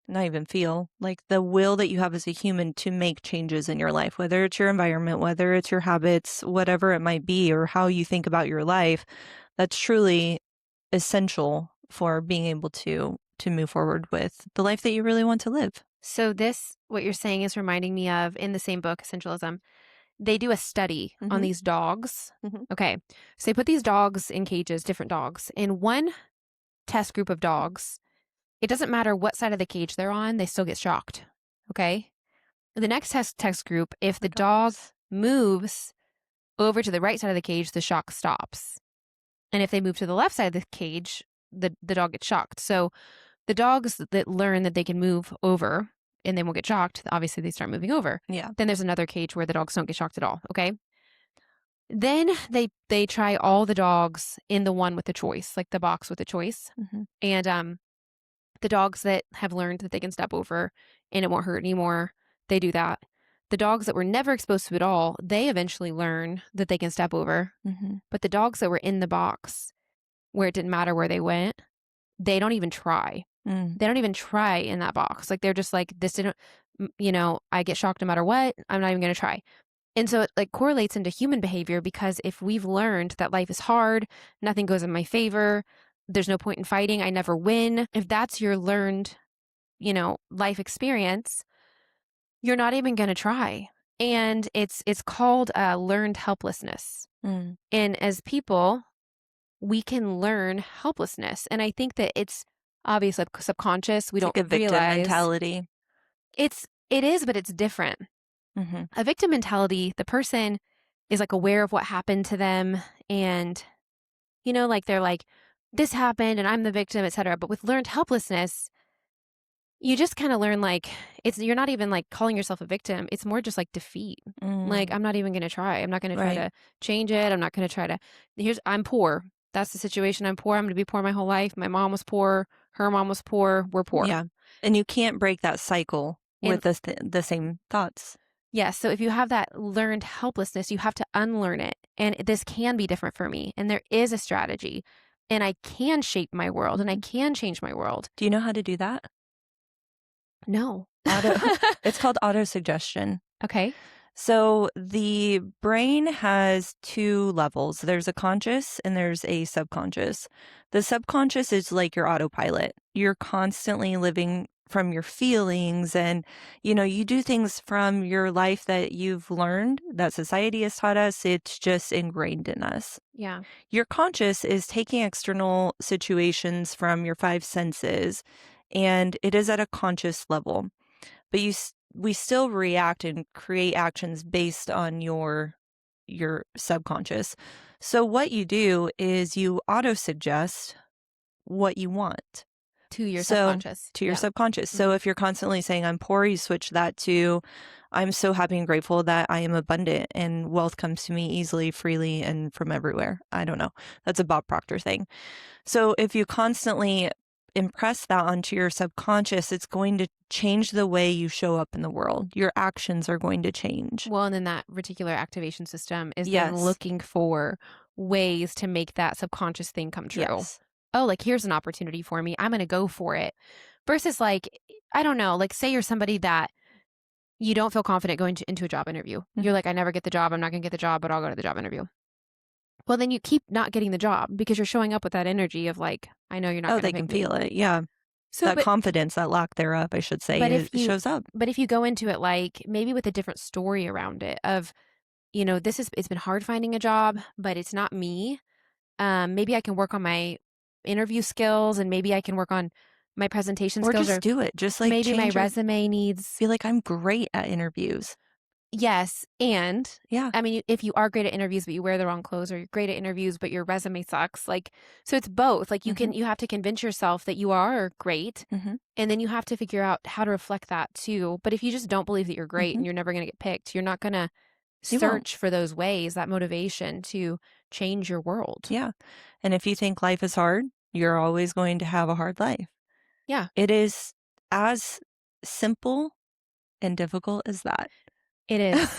not even feel, like the will that you have as a human to make changes in your life, whether it's your environment, whether it's your habits, whatever it might be, or how you think about your life. That's truly essential for being able to move forward with the life that you really want to live. So this, what you're saying, is reminding me of in the same book, Essentialism. They do a study on Mhm. these dogs. Mhm. Okay, so they put these dogs in cages, different dogs, in one test group of dogs. It doesn't matter what side of the cage they're on, they still get shocked. Okay. The next test group, if For the dog dogs. moves over to the right side of the cage, the shock stops. And if they move to the left side of the cage, the dog gets shocked. So the dogs that learn that they can move over and they won't get shocked, obviously they start moving over. Yeah. Then there's another cage where the dogs don't get shocked at all. Okay. Then they try all the dogs in the one with the choice, like the box with the choice. Mhm. And the dogs that have learned that they can step over and it won't hurt anymore, they do that. The dogs that were never exposed to it all, they eventually learn that they can step over. Mhm. But the dogs that were in the box where it didn't matter where they went, they don't even try. Mm. They don't even try in that box. Like they're just like, this didn't, I get shocked no matter what. I'm not even going to try. And so it like correlates into human behavior because if we've learned that life is hard, nothing goes in my favor, there's no point in fighting, I never win. If that's your learned, life experience, you're not even going to try. And it's called learned helplessness. Mm. And as people, we can learn helplessness. And I think that it's obviously subconscious. We It's don't like a victim realize mentality. it is, but it's different. Mhm. A victim mentality, the person is like aware of what happened to them and like they're like, this happened and I'm the victim, etc. But with learned helplessness, you just kind of learn like you're not even like calling yourself a victim. It's more just like defeat. Like Mm. I'm not even going to try. I'm not going to try Right. to change it. I'm not going to try to I'm poor. That's the situation. I'm poor. I'm going to be poor my whole life. My mom was poor. Her mom was poor. We're poor. Yeah. And you can't break that cycle And with the same thoughts. yes, so if you have that learned helplessness, you have to unlearn it. And this can be different for me. And there is a strategy. And I can shape my world and I Mhm. can change my world. Do you know how to do that? No. Auto It's called autosuggestion. Okay. So the brain has two levels. There's a conscious and there's a subconscious. The subconscious is like your autopilot. You're constantly living from your feelings and you do things from your life that you've learned that society has taught us. It's just ingrained in us. Yeah. Your conscious is taking external situations from your five senses and it is at a conscious level. But we still react and create actions based on your subconscious. So what you do is you auto suggest what you want. To your So subconscious. to your Yeah. subconscious. So Mhm. if you're constantly saying I'm poor, you switch that to I'm so happy and grateful that I am abundant and wealth comes to me easily, freely, and from everywhere. I don't know. That's a Bob Proctor thing. So if you constantly impress that onto your subconscious, it's going to change the way you show up in the world. Your actions are going to change. Well, and then that reticular activation system is then Yes. looking for ways to make that subconscious thing come true. Yes. Oh, like here's an opportunity for me. I'm going to go for it. Versus like, I don't know, like say you're somebody that you don't feel confident going into a job interview. You're Mhm. like, I never get the job. I'm not going to get the job, but I'll go to the job interview. Well, then you keep not getting the job because you're showing up with that energy of like, I know you're not Oh, going to they pick can me. feel it. Yeah. So, That confidence, that lack thereof, I should say, but if it you, shows up. but if you go into it like maybe with a different story around it of, it's been hard finding a job, but it's not me. Maybe I can work on my interview skills and maybe I can work on my presentation Or skills just or do it. Just like maybe my change your resume needs. be like, I'm great at interviews. Yes, and Yeah. I mean, if you are great at interviews, but you wear the wrong clothes, or you're great at interviews, but your resume sucks, like, so it's both. Like, Mhm. you have to convince yourself that you are great, Mhm. and then you have to figure out how to reflect that too. But if you just don't believe that you're great Mhm. and you're never going to get picked, you're not going to You won't. search for those ways, that motivation to change your world. Yeah. And if you think life is hard, you're always going to have a hard life. Yeah, It is as simple and difficult as that. it is.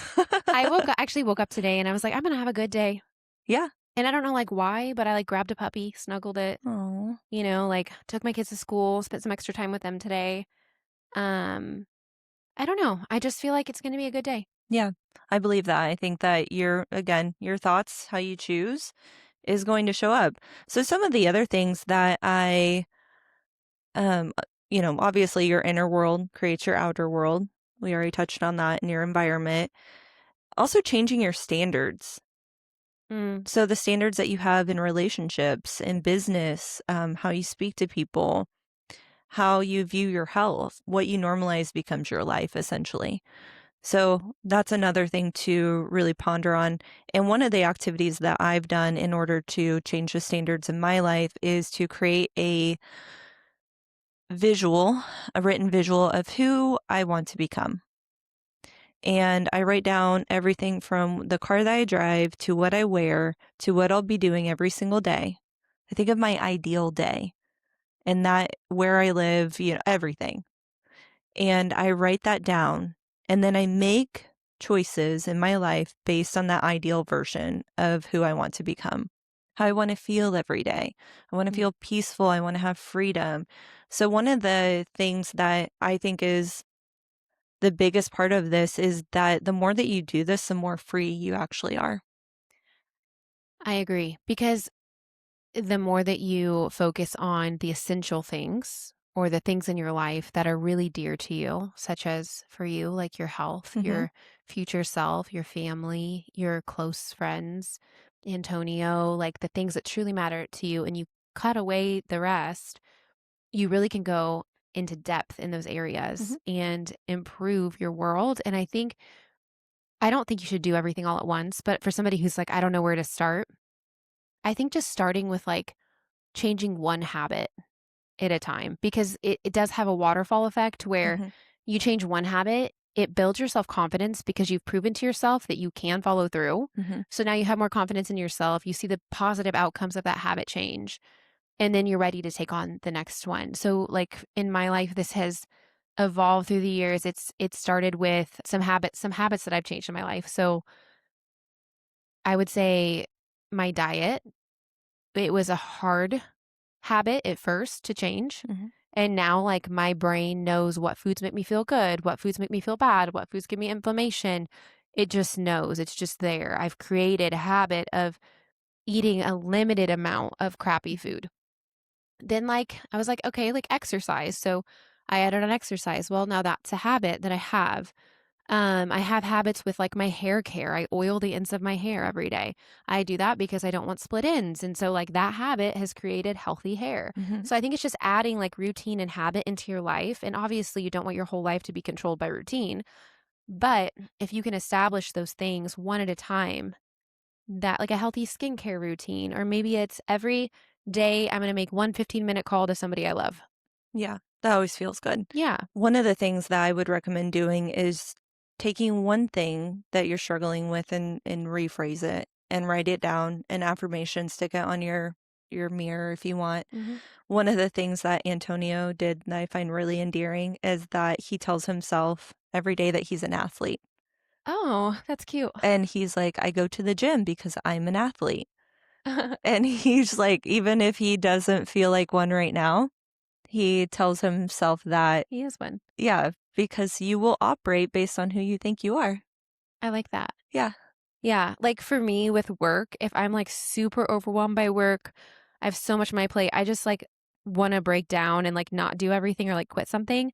Actually woke up today and I was like, I'm going to have a good day. Yeah. And I don't know like why, but I like grabbed a puppy, snuggled it, Oh. like took my kids to school, spent some extra time with them today. Um, I don't know. I just feel like it's gonna be a good day. Yeah. I believe that. I think that your thoughts, how you choose is going to show up. So some of the other things that obviously your inner world creates your outer world. We already touched on that in your environment. Also changing your standards. Mm, So the standards that you have in relationships, in business, how you speak to people, how you view your health, what you normalize becomes your life essentially. So that's another thing to really ponder on. And one of the activities that I've done in order to change the standards in my life is to create a written visual of who I want to become. And I write down everything from the car that I drive to what I wear to what I'll be doing every single day. I think of my ideal day and that where I live, everything. And I write that down and then I make choices in my life based on that ideal version of who I want to become. How I want to feel every day. I want to mm. feel peaceful. I want to have freedom. So, one of the things that I think is the biggest part of this is that the more that you do this, the more free you actually are. I agree because the more that you focus on the essential things or the things in your life that are really dear to you, such as for you, like your health, Mhm. your future self, your family, your close friends, Antonio, like the things that truly matter to you, and you cut away the rest, you really can go into depth in those areas Mhm. and improve your world. And I don't think you should do everything all at once, but for somebody who's like, I don't know where to start, I think just starting with like changing one habit at a time because it does have a waterfall effect where Mhm. you change one habit it builds your self-confidence because you've proven to yourself that you can follow through. Mhm. So now you have more confidence in yourself. You see the positive outcomes of that habit change, and then you're ready to take on the next one. So like in my life, this has evolved through the years. It started with some habits that I've changed in my life. So I would say my diet, it was a hard habit at first to change. Mhm. And now, like, my brain knows what foods make me feel good, what foods make me feel bad, what foods give me inflammation. It just knows. It's just there. I've created a habit of eating a limited amount of crappy food. Then, like, I was like, okay, like exercise. So I added on exercise. Well, now that's a habit that I have. I have habits with like my hair care. I oil the ends of my hair every day. I do that because I don't want split ends. And so like that habit has created healthy hair. Mhm. So I think it's just adding like routine and habit into your life. And obviously you don't want your whole life to be controlled by routine. But if you can establish those things one at a time, that like a healthy skincare routine, or maybe it's every day I'm going to make one 15-minute call to somebody I love. Yeah, that always feels good. Yeah. One of the things that I would recommend doing is taking one thing that you're struggling with and rephrase it and write it down, an affirmation, stick it on your mirror if you want. Hmm. One of the things that Antonio did that I find really endearing is that he tells himself every day that he's an athlete. Oh, that's cute. And he's like, I go to the gym because I'm an athlete. And he's like, even if he doesn't feel like one right now, he tells himself that, He is one. yeah, because you will operate based on who you think you are. I like that. Yeah. Yeah, like for me with work, if I'm like super overwhelmed by work, I have so much on my plate, I just like want to break down and like not do everything or like quit something.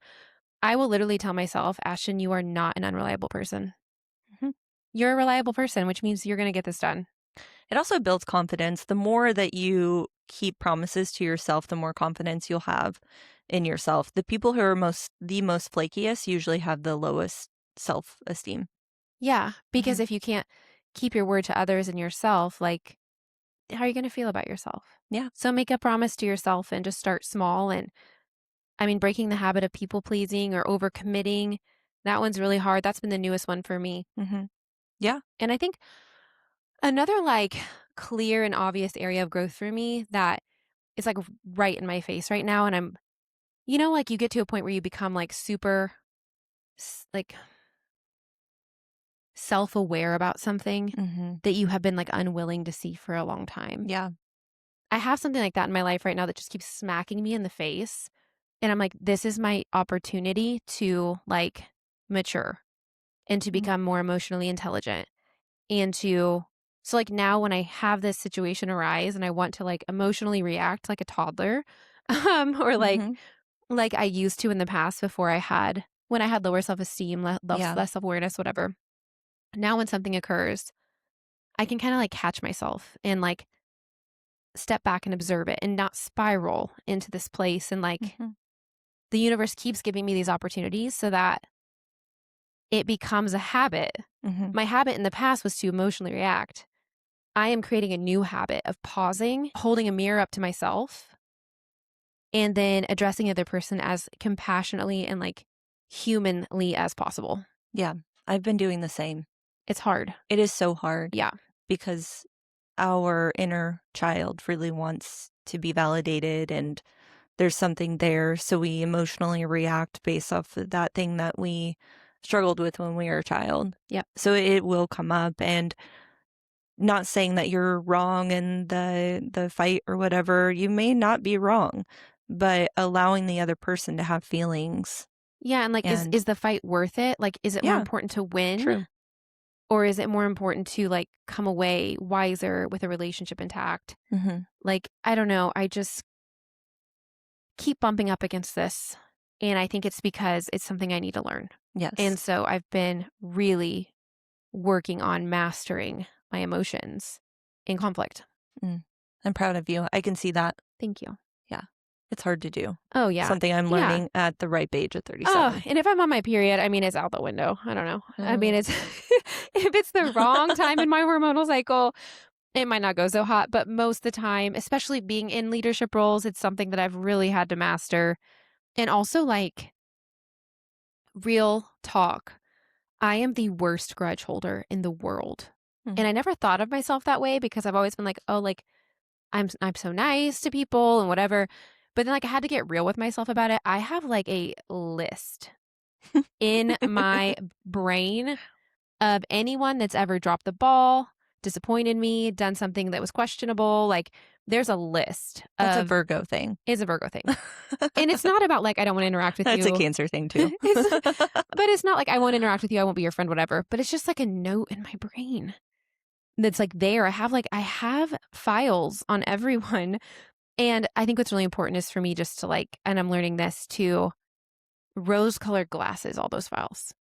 I will literally tell myself, Ashton, you are not an unreliable person. Mhm. You're a reliable person, which means you're going to get this done. It also builds confidence. The more that you keep promises to yourself, the more confidence you'll have in yourself. The people who are the most flakiest usually have the lowest self-esteem. Yeah, because Mhm. if you can't keep your word to others and yourself, like, how are you going to feel about yourself? Yeah. So make a promise to yourself and just start small. And I mean, breaking the habit of people pleasing or overcommitting, that one's really hard. That's been the newest one for me. Mhm. Yeah. And I think another, like, clear and obvious area of growth for me that is, like, right in my face right now, and like, you get to a point where you become, like, super, like, self-aware about something Mhm. that you have been, like, unwilling to see for a long time. Yeah. I have something like that in my life right now that just keeps smacking me in the face, and I'm like, "This is my opportunity to, like, mature and to Mm. become more emotionally intelligent." And to so, like, now when I have this situation arise and I want to, like, emotionally react like a toddler, or Mhm. like I used to in the past before when I had lower self-esteem, Yeah. less self-awareness, whatever. Now when something occurs, I can kinda, like, catch myself and, like, step back and observe it and not spiral into this place, and, like, Mhm. the universe keeps giving me these opportunities so that it becomes a habit. Mhm. My habit in the past was to emotionally react. I am creating a new habit of pausing, holding a mirror up to myself, and then addressing the other person as compassionately and like humanly as possible. Yeah. I've been doing the same. It's hard. It is so hard Yeah. because our inner child really wants to be validated and there's something there. So we emotionally react based off of that thing that we struggled with when we were a child. Yep. So it will come up and not saying that you're wrong in the fight or whatever. You may not be wrong, but allowing the other person to have feelings Yeah. And like, is and is the fight worth it? Like, is it more yeah, important to win, true. or is it more important to like come away wiser with a relationship intact? Mhm. Like, I don't know. I just keep bumping up against this. And I think it's because it's something I need to learn. And Yes. so I've been really working on mastering my emotions in conflict. Mm. I'm proud of you. I can see that. Thank you. Yeah. It's hard to do. Oh, yeah. Something I'm Yeah. learning at the ripe age of Oh, 37. and if I'm on my period, I mean, it's out the window. I don't know. I mean, Oh. it's if it's the wrong time in my hormonal cycle, it might not go so hot. But most of the time, especially being in leadership roles, it's something that I've really had to master. And also, like, real talk. I am the worst grudge holder in the world. Mm. And I never thought of myself that way because I've always been like, "Oh, like, I'm so nice to people and whatever." But then, like, I had to get real with myself about it. I have, like, a list in my brain of anyone that's ever dropped the ball, disappointed me, done something that was questionable. Like, there's a list That's a of Virgo thing. is a Virgo thing. And it's not about, like, I don't wanna interact with That's a you. Cancer thing too. It's but it's not like I won't interact with you, I won't be your friend, whatever. But it's just like a note in my brain that's, like, there. I have files on everyone, and I think what's really important is for me just to, like and I'm learning this too, rose-colored glasses, all those files.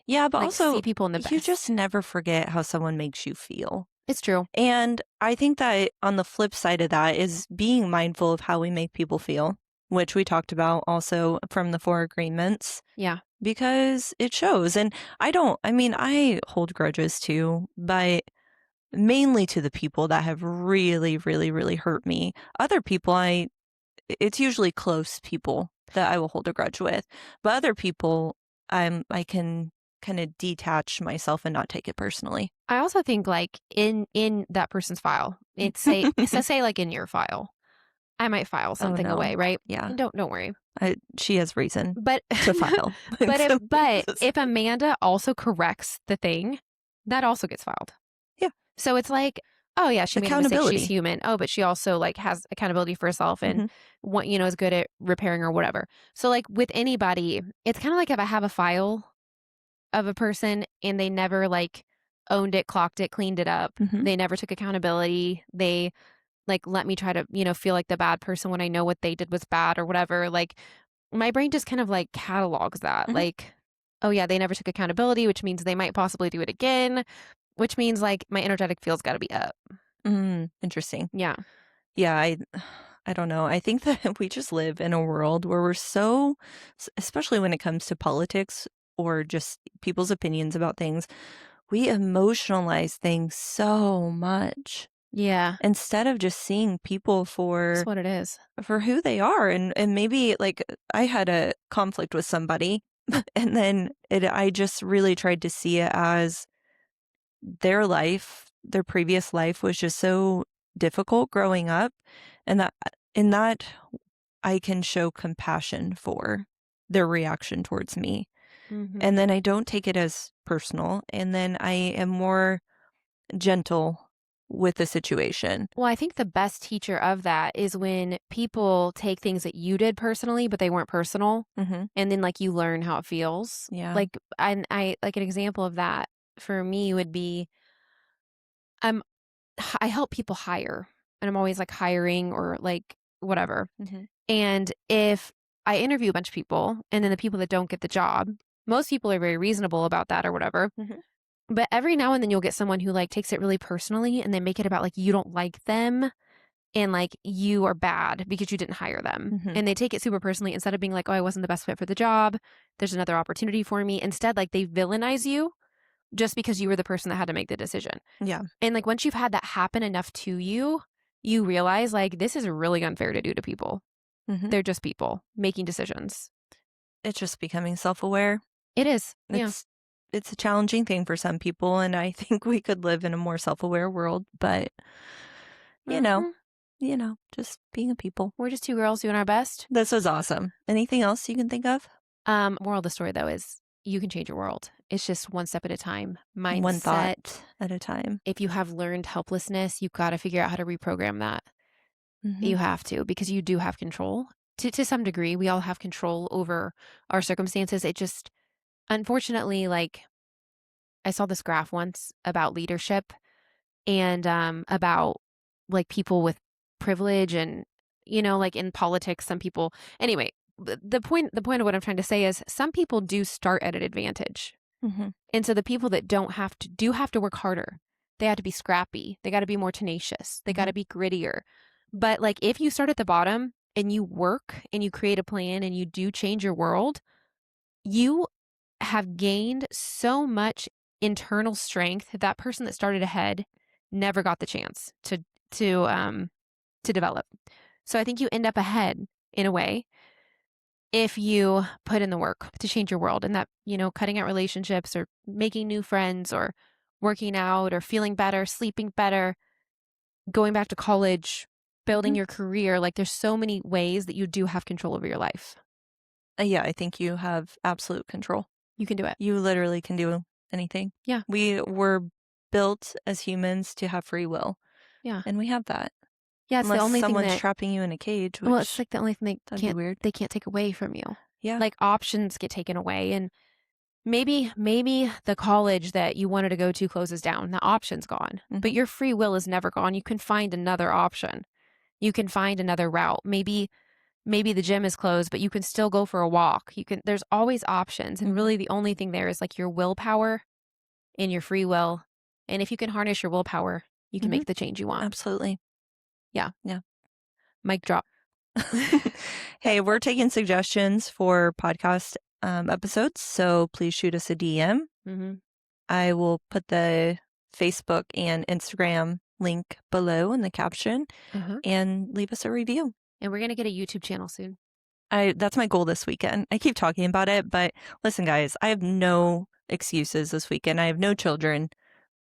Yeah, but Like, also see people in the you just best. never forget how someone makes you feel. It's true. And I think that on the flip side of that is being mindful of how we make people feel, which we talked about also from the 4 agreements, Yeah. because it shows. And I mean, I hold grudges too, but mainly to the people that have really, really, really hurt me. Other people, it's usually close people that I will hold a grudge with, but other people, I can kind of detach myself and not take it personally. I also think, like, in that person's file, it's say, like, in your file, I might file Oh something no. away, right? Yeah. And don't worry. She has reason But to file in but if some but cases. if Amanda also corrects the thing, that also gets filed. Yeah. So it's like, "Oh, yeah, she made a mistake, she's Accountability. human. Oh, but she also, like, has accountability for herself and Mhm. is good at repairing or whatever." So, like, with anybody, it's kinda like if I have a file of a person and they never, like, owned it, clocked it, cleaned it up, Mhm. they never took accountability, they, like, let me try to, feel like the bad person when I know what they did was bad or whatever, like, my brain just kind of, like, catalogs that, Mhm. like, "Oh, yeah, they never took accountability, which means they might possibly do it again," which means, like, my energetic field's gotta be up. Interesting. Yeah. Yeah, I don't know. I think that we just live in a world where we're so especially when it comes to politics or just people's opinions about things, we emotionalize things so much Yeah. instead of just seeing people That's what it is. for who they are. And maybe like I had a conflict with somebody and then I just really tried to see it as their previous life was just so difficult growing up, and that in that I can show compassion for their reaction towards me. And Mhm. then I don't take it as personal, and then I am more gentle with the situation. Well, I think the best teacher of that is when people take things that you did personally, but they weren't personal, Mhm. and then, like, you learn how it feels. Yeah. Like, and I like, an example of that for me would be, I'm I help people hire, and I'm always, like, hiring or, like, whatever. Mhm. And if I interview a bunch of people, and then the people that don't get the job, most people are very reasonable about that or whatever. Mhm. But every now and then you'll get someone who, like, takes it really personally, and they make it about, like, you don't like them, and, like, you are bad because you didn't hire them. Mhm. And they take it super personally instead of being like, "Oh, I wasn't the best fit for the job. There's another opportunity for me." Instead, like, they villainize you just because you were the person that had to make the decision. Yeah. And, like, once you've had that happen enough to you, you realize, like, this is really unfair to do to people. Mhm. They're just people making decisions. It's just becoming self-aware. It is. Yeah. It's it's a challenging thing for some people, and I think we could live in a more self-aware world, but you know, Mhm. just being a people. We're just 2 girls doing our best. This was awesome. Anything else you can think of? Moral of the story, though, is you can change your world. It's just one step at a time. One Mindset. thought at a time. If you have learned helplessness, you've got to figure out how to reprogram that. Mhm. You have to, because you do have control. To some degree, we all have control over our circumstances. It just, unfortunately, like, I saw this graph once about leadership and about, like, people with privilege and, like, in politics, some people. Anyway, the point of what I'm trying to say is some people do start at an advantage. Mhm. And so the people that don't have to do have to work harder. They have to be scrappy. They got to be more tenacious. They got Mhm. to be grittier. But, like, if you start at the bottom and you work and you create a plan and you do change your world, you have gained so much internal strength that that person that started ahead never got the chance to to develop. So I think you end up ahead in a way. if you put in the work to change your world, and that, cutting out relationships or making new friends or working out or feeling better, sleeping better, going back to college, building Mhm. your career. Like there's so many ways that you do have control over your life. Yeah, I think you have absolute control. You can do it. You literally can do anything. Yeah. We were built as humans to have free will, Yeah. and we have that. Yeah, it's the Unless only thing someone's that trapping you in a cage, well, it's which like the only thing that'd be weird. they can't take away from you. Yeah. Like options get taken away, and maybe the college that you wanted to go to closes down. The option's gone. But Mhm. your free will is never gone. You can find another option. You can find another route. Maybe the gym is closed, but you can still go for a walk. There's always options. And Mhm. really the only thing there is like your willpower and your free will. And if you can harness your willpower, you can Mhm. make the change you want. Absolutely. Yeah. Yeah. Mic drop. Hey, we're taking suggestions for podcast episodes, so please shoot us a DM. Mm-hmm. I will put the Facebook and Instagram link below in the caption Uh-huh. and leave us a review. And we're going to get a YouTube channel soon. That's my goal this weekend. I keep talking about it, but listen, guys, I have no excuses this weekend. I have no children.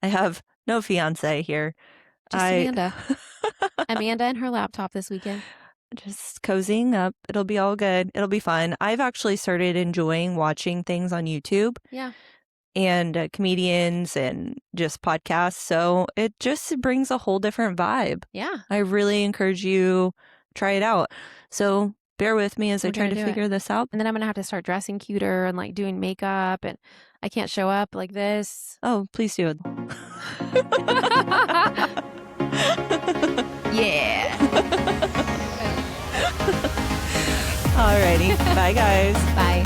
I have no fiance here. Just Amanda. Amanda and her laptop this weekend. Just cozying up. It'll be all good. It'll be fun. I've actually started enjoying watching things on YouTube. Yeah. And comedians and just podcasts. So it just brings a whole different vibe. Yeah. I really encourage you try it out. So bear with me as I try to figure this out. And then I'm going to have to start dressing cuter and like doing makeup, and I can't show up like this. Oh, please do it. Yeah. Alrighty. Bye, guys. Bye.